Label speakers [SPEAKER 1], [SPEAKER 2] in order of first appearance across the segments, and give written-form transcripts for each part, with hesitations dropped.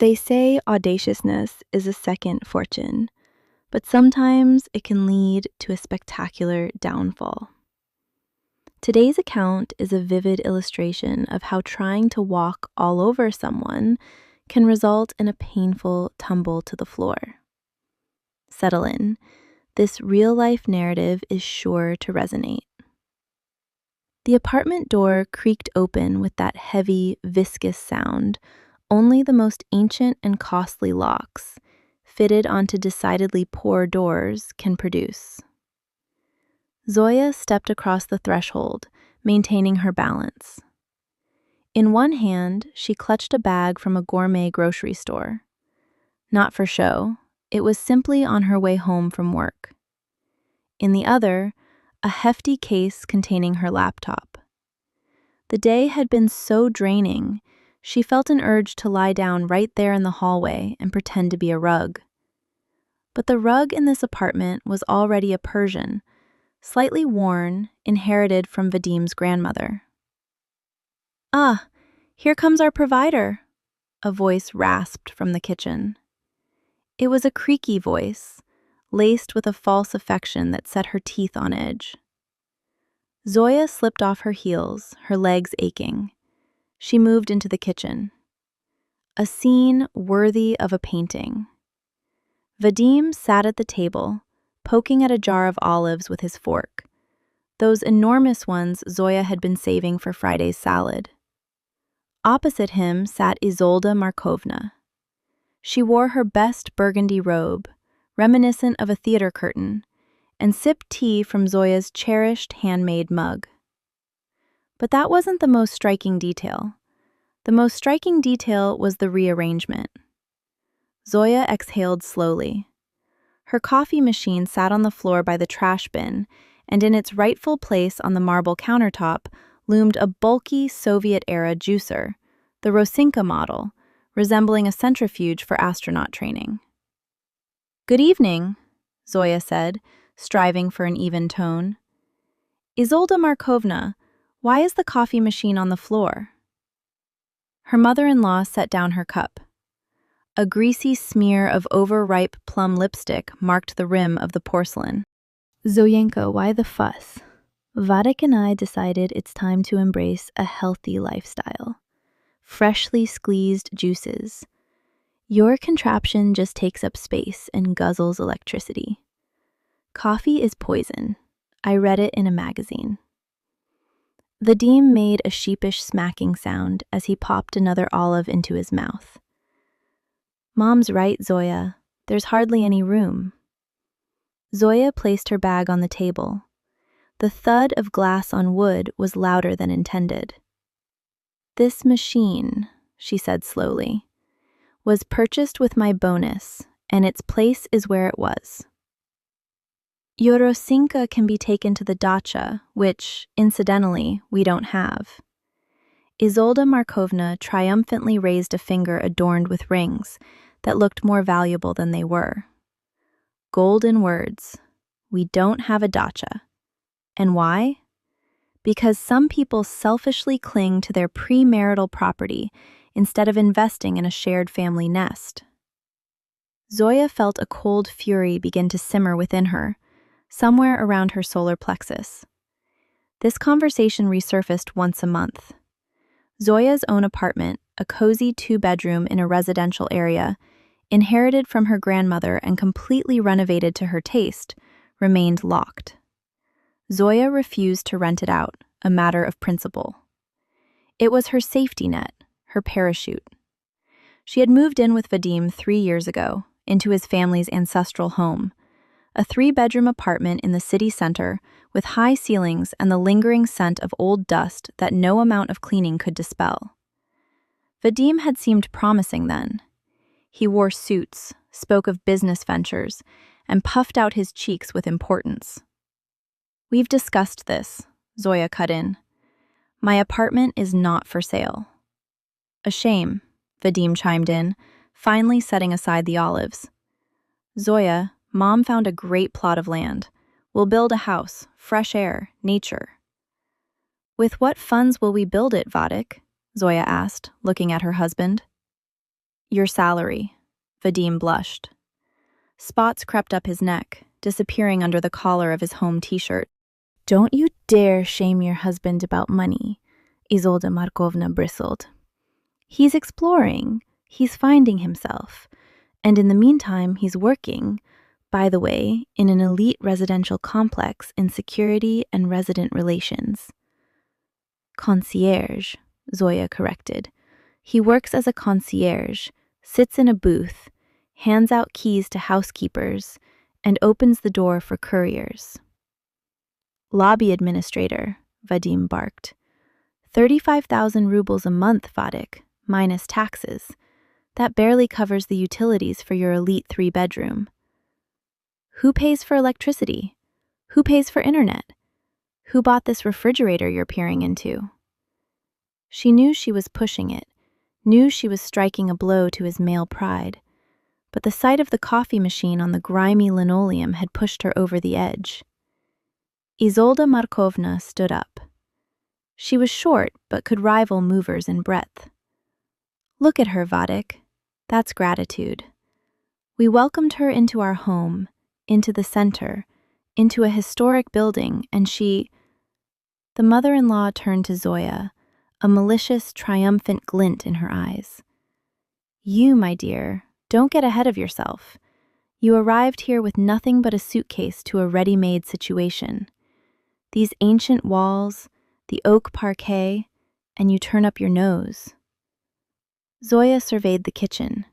[SPEAKER 1] They say audaciousness is a second fortune, but sometimes it can lead to a spectacular downfall. Today's account is a vivid illustration of how trying to walk all over someone can result in a painful tumble to the floor. Settle in. This real-life narrative is sure to resonate. The apartment door creaked open with that heavy, viscous sound only the most ancient and costly locks, fitted onto decidedly poor doors, can produce. Zoya stepped across the threshold, maintaining her balance. In one hand, she clutched a bag from a gourmet grocery store. Not for show, it was simply on her way home from work. In the other, a hefty case containing her laptop. The day had been so draining, she felt an urge to lie down right there in the hallway and pretend to be a rug. But the rug in this apartment was already a Persian, slightly worn, inherited from Vadim's grandmother. "Ah, here comes our provider," a voice rasped from the kitchen. It was a creaky voice, laced with a false affection that set her teeth on edge. Zoya slipped off her heels, her legs aching. She moved into the kitchen. A scene worthy of a painting. Vadim sat at the table, poking at a jar of olives with his fork, those enormous ones Zoya had been saving for Friday's salad. Opposite him sat Isolda Markovna. She wore her best burgundy robe, reminiscent of a theater curtain, and sipped tea from Zoya's cherished handmade mug. But that wasn't the most striking detail. The most striking detail was the rearrangement. Zoya exhaled slowly. Her coffee machine sat on the floor by the trash bin, and in its rightful place on the marble countertop loomed a bulky Soviet-era juicer, the Rosinka model, resembling a centrifuge for astronaut training. "Good evening," Zoya said, striving for an even tone. "Isolda Markovna, why is the coffee machine on the floor?" Her mother-in-law set down her cup. A greasy smear of overripe plum lipstick marked the rim of the porcelain. "Zoyenka, why the fuss? Vadik and I decided it's time to embrace a healthy lifestyle. Freshly squeezed juices. Your contraption just takes up space and guzzles electricity. Coffee is poison. I read it in a magazine." Vadim made a sheepish smacking sound as he popped another olive into his mouth. "Mom's right, Zoya. There's hardly any room." Zoya placed her bag on the table. The thud of glass on wood was louder than intended. "This machine," she said slowly, "was purchased with my bonus, and its place is where it was. Your Rosinka can be taken to the dacha, which, incidentally, we don't have." Isolda Markovna triumphantly raised a finger adorned with rings that looked more valuable than they were. Golden words. We don't have a dacha. And why? Because some people selfishly cling to their premarital property instead of investing in a shared family nest. Zoya felt a cold fury begin to simmer within her, somewhere around her solar plexus. This conversation resurfaced once a month. Zoya's own apartment, a cozy 2-bedroom in a residential area, inherited from her grandmother and completely renovated to her taste, remained locked. Zoya refused to rent it out, a matter of principle. It was her safety net, her parachute. She had moved in with Vadim 3 years ago, into his family's ancestral home, a 3-bedroom apartment in the city center with high ceilings and the lingering scent of old dust that no amount of cleaning could dispel. Vadim had seemed promising then. He wore suits, spoke of business ventures, and puffed out his cheeks with importance. "We've discussed this," Zoya cut in. "My apartment is not for sale." "A shame," Vadim chimed in, finally setting aside the olives. "Zoya, Mom found a great plot of land. We'll build a house, fresh air, nature." "With what funds will we build it, Vadik?" Zoya asked, looking at her husband. Your salary. Vadim blushed. Spots crept up his neck, disappearing under the collar of his home t-shirt. Don't you dare shame your husband about money, Isolda Markovna bristled. He's exploring, he's finding himself, and in the meantime he's working, by the way, in an elite residential complex in security and resident relations. Concierge, Zoya corrected. He works as a concierge, sits in a booth, hands out keys to housekeepers, and opens the door for couriers. Lobby administrator, Vadim barked. 35,000 rubles a month, Vadik, minus taxes. That barely covers the utilities for your elite 3-bedroom. Who pays for electricity? Who pays for internet? Who bought this refrigerator you're peering into? She knew she was pushing it, knew she was striking a blow to his male pride, but the sight of the coffee machine on the grimy linoleum had pushed her over the edge. Isolda Markovna stood up. She was short, but could rival movers in breadth. Look at her, Vadik. That's gratitude. We welcomed her into our home, into the center, into a historic building, and she... The mother-in-law turned to Zoya, a malicious, triumphant glint in her eyes. You, my dear, don't get ahead of yourself. You arrived here with nothing but a suitcase to a ready-made situation. These ancient walls, the oak parquet, and you turn up your nose. Zoya surveyed the kitchen.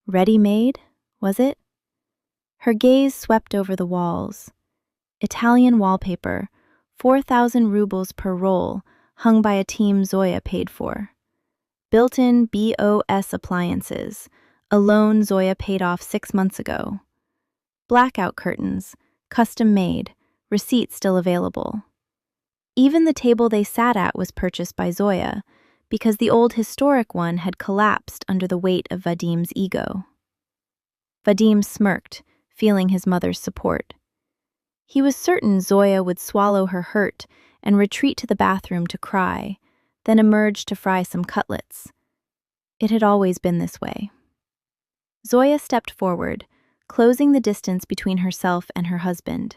[SPEAKER 1] Ready-made, was it? Her gaze swept over the walls. Italian wallpaper, 4,000 rubles per roll, hung by a team Zoya paid for. Built-in BOS appliances, a loan Zoya paid off 6 months ago. Blackout curtains, custom-made, receipt still available. Even the table they sat at was purchased by Zoya, because the old historic one had collapsed under the weight of Vadim's ego. Vadim smirked, feeling his mother's support. He was certain Zoya would swallow her hurt and retreat to the bathroom to cry, then emerge to fry some cutlets. It had always been this way. Zoya stepped forward, closing the distance between herself and her husband.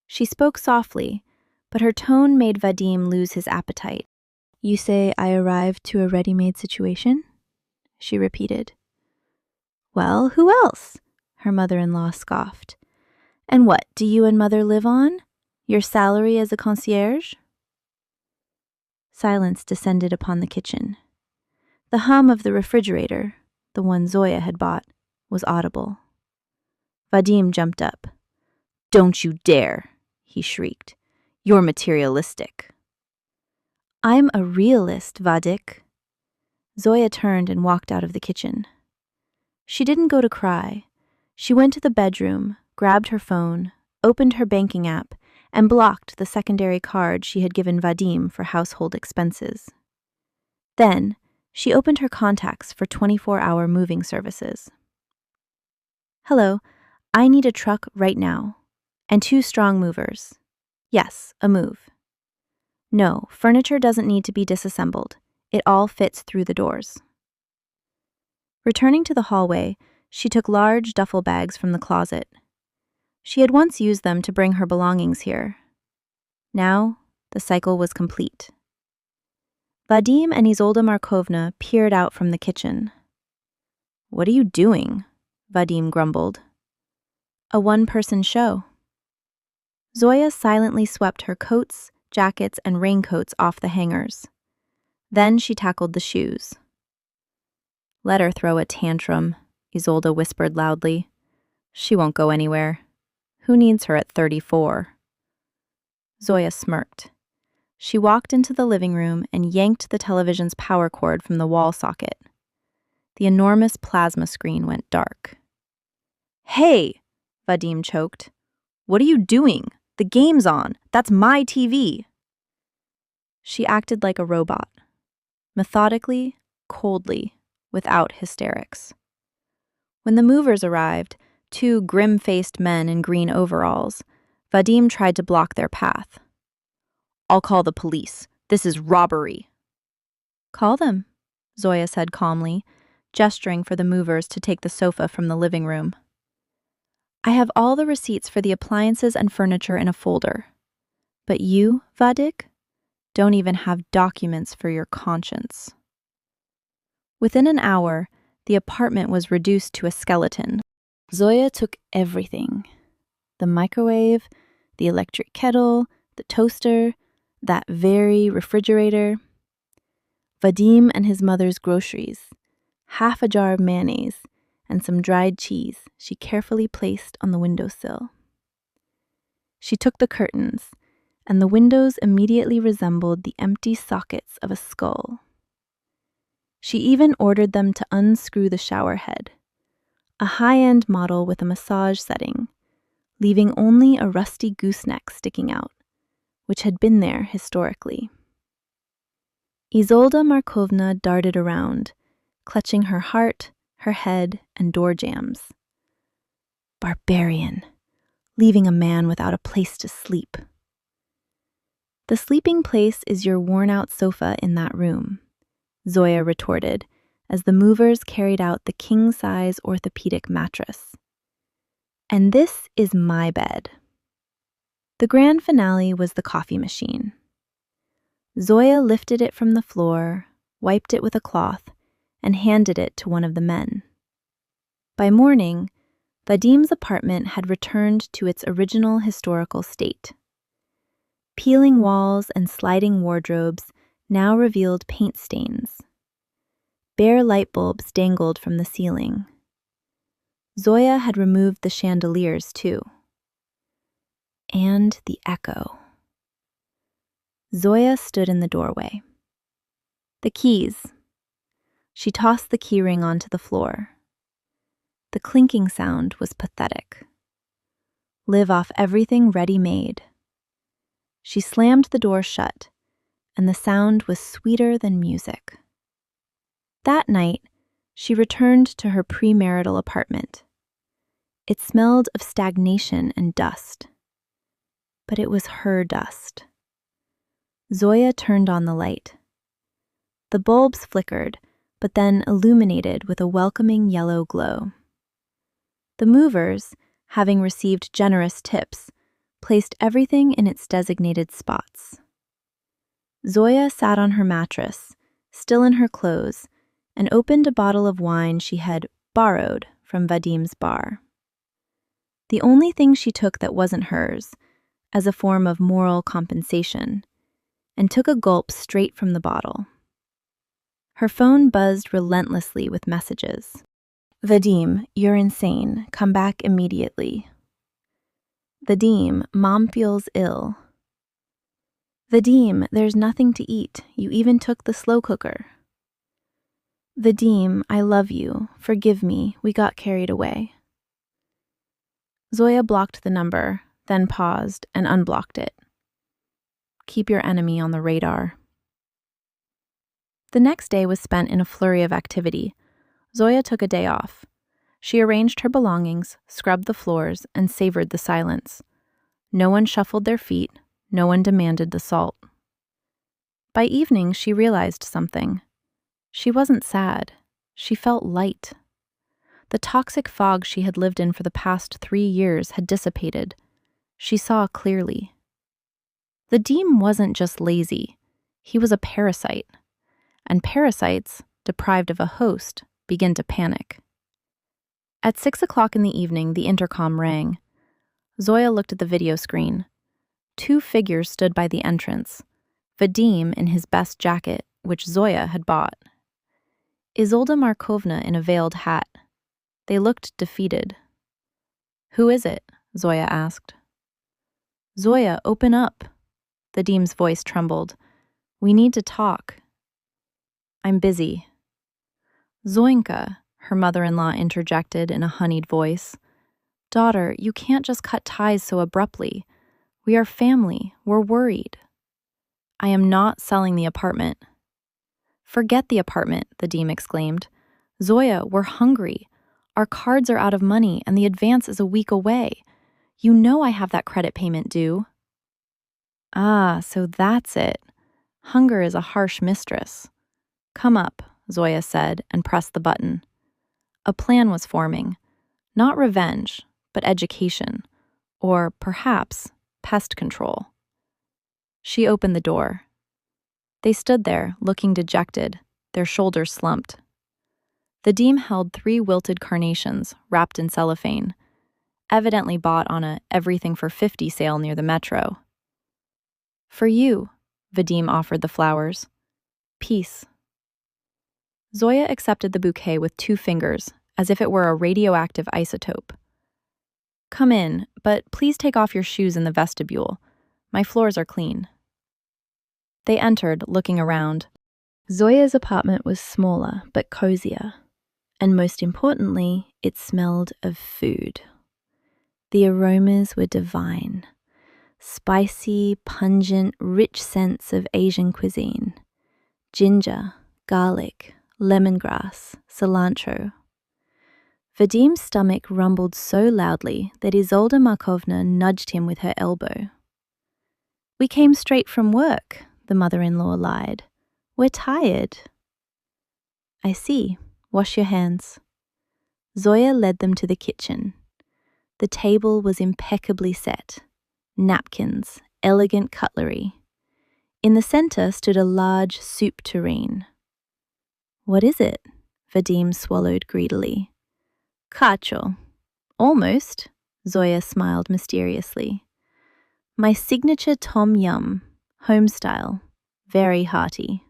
[SPEAKER 1] She spoke softly, but her tone made Vadim lose his appetite. You say I arrived to a ready-made situation? She repeated. Well, who else? Her mother-in-law scoffed. And what do you and mother live on? Your salary as a concierge? Silence descended upon the kitchen. The hum of the refrigerator, the one Zoya had bought, was audible. Vadim jumped up. Don't you dare, he shrieked. You're materialistic. I'm a realist, Vadik. Zoya turned and walked out of the kitchen. She didn't go to cry. She went to the bedroom, grabbed her phone, opened her banking app, and blocked the secondary card she had given Vadim for household expenses. Then, she opened her contacts for 24-hour moving services. Hello, I need a truck right now. And 2 strong movers. Yes, a move. No, furniture doesn't need to be disassembled. It all fits through the doors. Returning to the hallway, she took large duffel bags from the closet. She had once used them to bring her belongings here. Now, the cycle was complete. Vadim and Isolda Markovna peered out from the kitchen. What are you doing? Vadim grumbled. A one-person show. Zoya silently swept her coats, jackets, and raincoats off the hangers. Then she tackled the shoes. Let her throw a tantrum, Isolda whispered loudly. She won't go anywhere. Who needs her at 34? Zoya smirked. She walked into the living room and yanked the television's power cord from the wall socket. The enormous plasma screen went dark. Hey, Vadim choked. What are you doing? The game's on. That's my TV. She acted like a robot. Methodically, coldly, without hysterics. When the movers arrived, 2 grim-faced men in green overalls, Vadim tried to block their path. I'll call the police. This is robbery. Call them, Zoya said calmly. gesturing for the movers to take the sofa from the living room. I have all the receipts for the appliances and furniture in a folder. But you, Vadik, don't even have documents for your conscience. Within an hour, the apartment was reduced to a skeleton. Zoya took everything. The microwave, the electric kettle, the toaster, that very refrigerator. Vadim and his mother's groceries, half a jar of mayonnaise, and some dried cheese she carefully placed on the windowsill. She took the curtains, and the windows immediately resembled the empty sockets of a skull. She even ordered them to unscrew the shower head, a high-end model with a massage setting, leaving only a rusty gooseneck sticking out, which had been there historically. Isolda Markovna darted around, clutching her heart, her head, and door jambs. Barbarian, leaving a man without a place to sleep. The sleeping place is your worn-out sofa in that room, Zoya retorted, as the movers carried out the king-size orthopedic mattress. And this is my bed. The grand finale was the coffee machine. Zoya lifted it from the floor, wiped it with a cloth, and handed it to one of the men. By morning, Vadim's apartment had returned to its original historical state. Peeling walls and sliding wardrobes now revealed paint stains. Bare light bulbs dangled from the ceiling. Zoya had removed the chandeliers, too. And the echo. Zoya stood in the doorway. The keys. She tossed the keyring onto the floor. The clinking sound was pathetic. Live off everything ready-made. She slammed the door shut, and the sound was sweeter than music. That night, she returned to her premarital apartment. It smelled of stagnation and dust. But it was her dust. Zoya turned on the light. The bulbs flickered, but then illuminated with a welcoming yellow glow. The movers, having received generous tips, placed everything in its designated spots. Zoya sat on her mattress, still in her clothes, and opened a bottle of wine she had borrowed from Vadim's bar. The only thing she took that wasn't hers, as a form of moral compensation, and took a gulp straight from the bottle. Her phone buzzed relentlessly with messages. Vadim, you're insane. Come back immediately. Vadim, Mom feels ill. Vadim, there's nothing to eat. You even took the slow cooker. Vadim, I love you. Forgive me. We got carried away. Zoya blocked the number, then paused and unblocked it. Keep your enemy on the radar. The next day was spent in a flurry of activity. Zoya took a day off. She arranged her belongings, scrubbed the floors, and savored the silence. No one shuffled their feet. No one demanded the salt. By evening, she realized something. She wasn't sad. She felt light. The toxic fog she had lived in for the past 3 years had dissipated. She saw clearly. Vadim wasn't just lazy. He was a parasite. And parasites, deprived of a host, begin to panic. At 6 o'clock in the evening, the intercom rang. Zoya looked at the video screen. 2 figures stood by the entrance. Vadim in his best jacket, which Zoya had bought. Isolda Markovna in a veiled hat. They looked defeated. Who is it? Zoya asked. Zoya, open up. Vadim's voice trembled. We need to talk. I'm busy. Zoinka, her mother-in-law interjected in a honeyed voice. Daughter, you can't just cut ties so abruptly. We are family. We're worried. I am not selling the apartment. Forget the apartment, Vadim exclaimed. Zoya, we're hungry. Our cards are out of money and the advance is a week away. You know I have that credit payment due. Ah, so that's it. Hunger is a harsh mistress. Come up. Zoya said and pressed the button. A plan was forming. Not revenge, but education. Or perhaps pest control. She opened the door. They stood there, looking dejected, their shoulders slumped. The deme held 3 wilted carnations wrapped in cellophane, evidently bought on a everything for 50 sale near the metro. For you, Vadim offered the flowers. Peace. Zoya accepted the bouquet with 2 fingers, as if it were a radioactive isotope. Come in, but please take off your shoes in the vestibule. My floors are clean. They entered, looking around. Zoya's apartment was smaller, but cozier. And most importantly, it smelled of food. The aromas were divine. Spicy, pungent, rich scents of Asian cuisine. Ginger, garlic, lemongrass, cilantro. Vadim's stomach rumbled so loudly that Isolda Markovna nudged him with her elbow. We came straight from work, the mother-in-law lied. We're tired. I see. Wash your hands. Zoya led them to the kitchen. The table was impeccably set. Napkins, elegant cutlery. In the center stood a large soup tureen. What is it? Vadim swallowed greedily. Cacio. Almost, Zoya smiled mysteriously. My signature tom yum, home style, very hearty.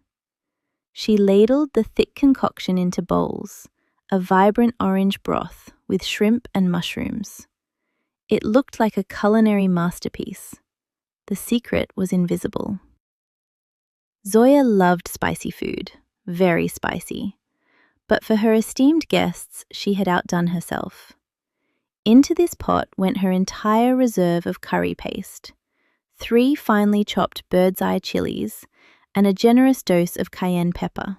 [SPEAKER 1] She ladled the thick concoction into bowls, a vibrant orange broth with shrimp and mushrooms. It looked like a culinary masterpiece. The secret was invisible. Zoya loved spicy food, very spicy. But for her esteemed guests, she had outdone herself. Into this pot went her entire reserve of curry paste, 3 finely chopped bird's eye chilies, and a generous dose of cayenne pepper.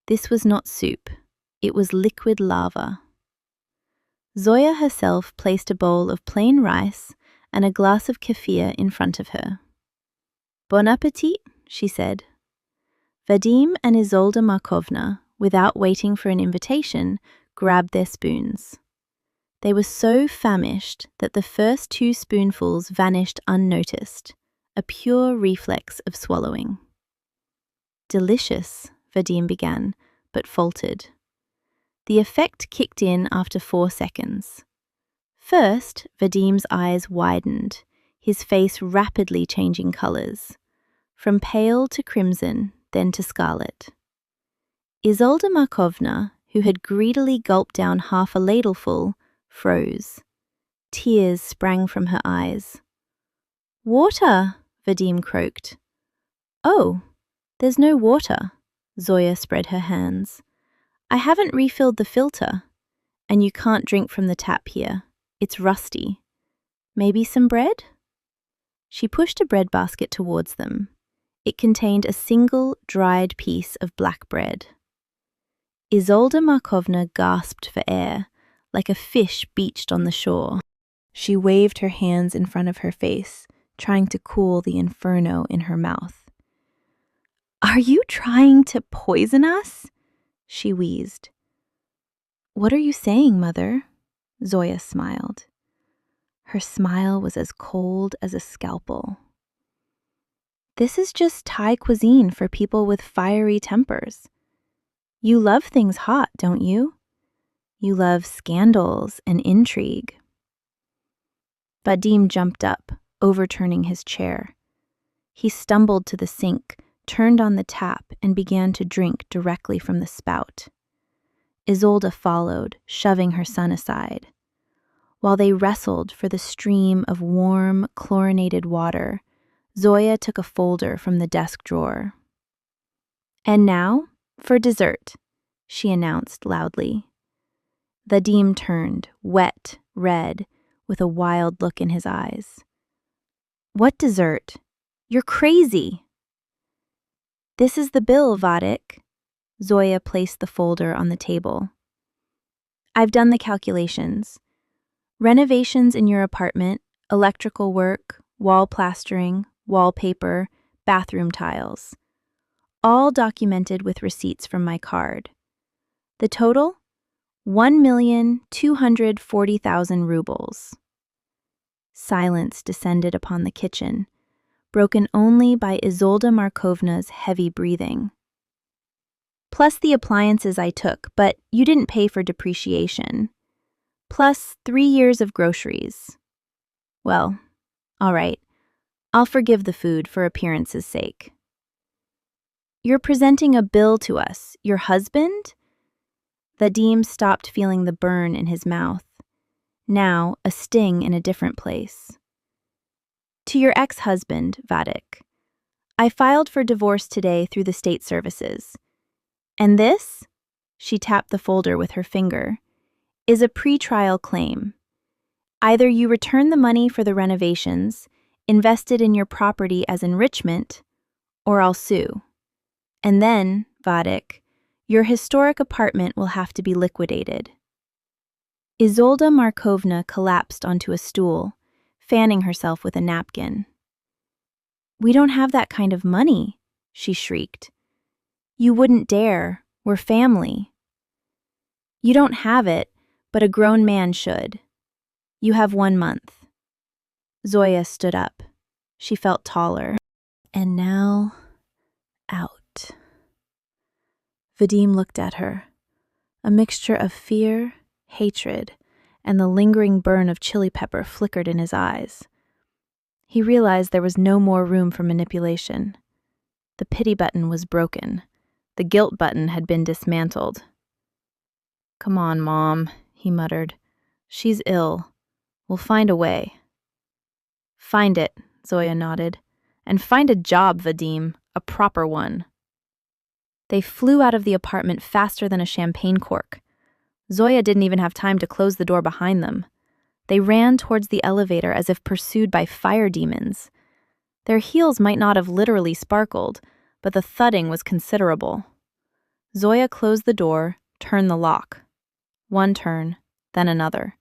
[SPEAKER 1] This was not soup, it was liquid lava. Zoya herself placed a bowl of plain rice and a glass of kefir in front of her. Bon appetit, she said. Vadim and Isolda Markovna, without waiting for an invitation, grabbed their spoons. They were so famished that the first 2 spoonfuls vanished unnoticed, a pure reflex of swallowing. Delicious, Vadim began, but faltered. The effect kicked in after 4 seconds. First, Vadim's eyes widened, his face rapidly changing colors, from pale to crimson, then to scarlet. Isolda Markovna, who had greedily gulped down half a ladleful, froze. Tears sprang from her eyes. Water, Vadim croaked. Oh, there's no water, Zoya spread her hands. I haven't refilled the filter, and you can't drink from the tap here. It's rusty. Maybe some bread? She pushed a bread basket towards them. It contained a single dried piece of black bread. Isolda Markovna gasped for air, like a fish beached on the shore. She waved her hands in front of her face, trying to cool the inferno in her mouth. Are you trying to poison us? She wheezed. What are you saying, Mother? Zoya smiled. Her smile was as cold as a scalpel. This is just Thai cuisine for people with fiery tempers. You love things hot, don't you? You love scandals and intrigue. Vadim jumped up, overturning his chair. He stumbled to the sink, turned on the tap, and began to drink directly from the spout. Isolda followed, shoving her son aside. While they wrestled for the stream of warm, chlorinated water, Zoya took a folder from the desk drawer. And now, for dessert, she announced loudly. Vadim turned, wet, red, with a wild look in his eyes. What dessert? You're crazy. This is the bill, Vadik. Zoya placed the folder on the table. I've done the calculations. Renovations in your apartment, electrical work, wall plastering, wallpaper, bathroom tiles. all documented with receipts from my card. The total? 1,240,000 rubles. Silence descended upon the kitchen, broken only by Isolda Markovna's heavy breathing. Plus the appliances I took, but you didn't pay for depreciation. Plus 3 years of groceries. Well, all right, I'll forgive the food for appearance's sake. You're presenting a bill to us, your husband? Vadim stopped feeling the burn in his mouth. Now, a sting in a different place. To your ex-husband, Vadik. I filed for divorce today through the state services. And this, she tapped the folder with her finger, is a pre-trial claim. Either you return the money for the renovations, invested in your property as enrichment, or I'll sue. And then, Vadik, your historic apartment will have to be liquidated. Isolda Markovna collapsed onto a stool, fanning herself with a napkin. We don't have that kind of money, she shrieked. You wouldn't dare. We're family. You don't have it, but a grown man should. You have 1 month. Zoya stood up. She felt taller. And now, out. Vadim looked at her. A mixture of fear, hatred, and the lingering burn of chili pepper flickered in his eyes. He realized there was no more room for manipulation. The pity button was broken. The guilt button had been dismantled. Come on, Mom, he muttered. She's ill. We'll find a way. Find it, Zoya nodded. And find a job, Vadim, a proper one. They flew out of the apartment faster than a champagne cork. Zoya didn't even have time to close the door behind them. They ran towards the elevator as if pursued by fire demons. Their heels might not have literally sparkled, but the thudding was considerable. Zoya closed the door, turned the lock. One turn, then another.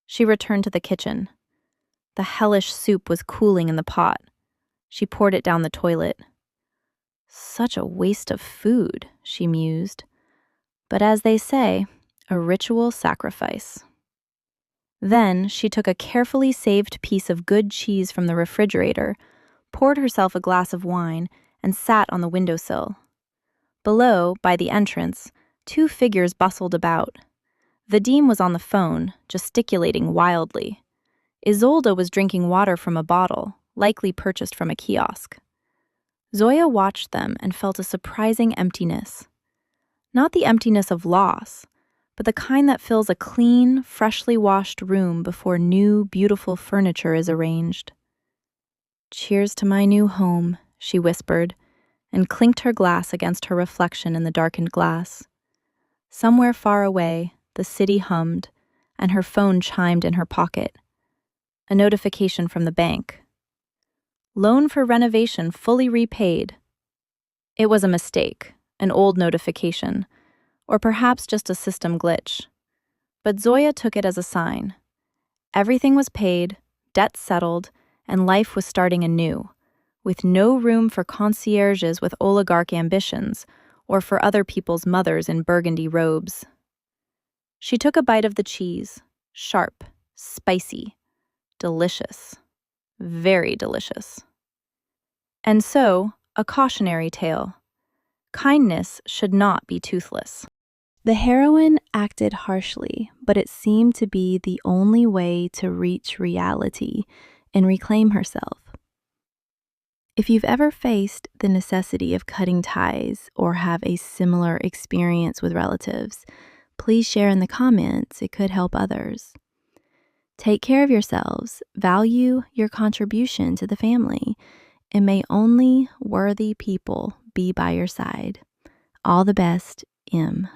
[SPEAKER 1] She returned to the kitchen. The hellish soup was cooling in the pot. She poured it down the toilet. Such a waste of food, she mused. But as they say, a ritual sacrifice. Then she took a carefully saved piece of good cheese from the refrigerator, poured herself a glass of wine, and sat on the windowsill. Below, by the entrance, 2 figures bustled about. Vadim was on the phone, gesticulating wildly. Isolda was drinking water from a bottle, likely purchased from a kiosk. Zoya watched them and felt a surprising emptiness. Not the emptiness of loss, but the kind that fills a clean, freshly washed room before new, beautiful furniture is arranged. Cheers to my new home, she whispered, and clinked her glass against her reflection in the darkened glass. Somewhere far away, the city hummed, and her phone chimed in her pocket. A notification from the bank. Loan for renovation fully repaid. It was a mistake, an old notification, or perhaps just a system glitch. But Zoya took it as a sign. Everything was paid, debt settled, and life was starting anew, with no room for concierges with oligarch ambitions or for other people's mothers in burgundy robes. She took a bite of the cheese, sharp, spicy, delicious, very delicious. And so, a cautionary tale. Kindness should not be toothless. The heroine acted harshly, but it seemed to be the only way to reach reality and reclaim herself. If you've ever faced the necessity of cutting ties or have a similar experience with relatives, please share in the comments. It could help others. Take care of yourselves, value your contribution to the family, and may only worthy people be by your side. All the best, M.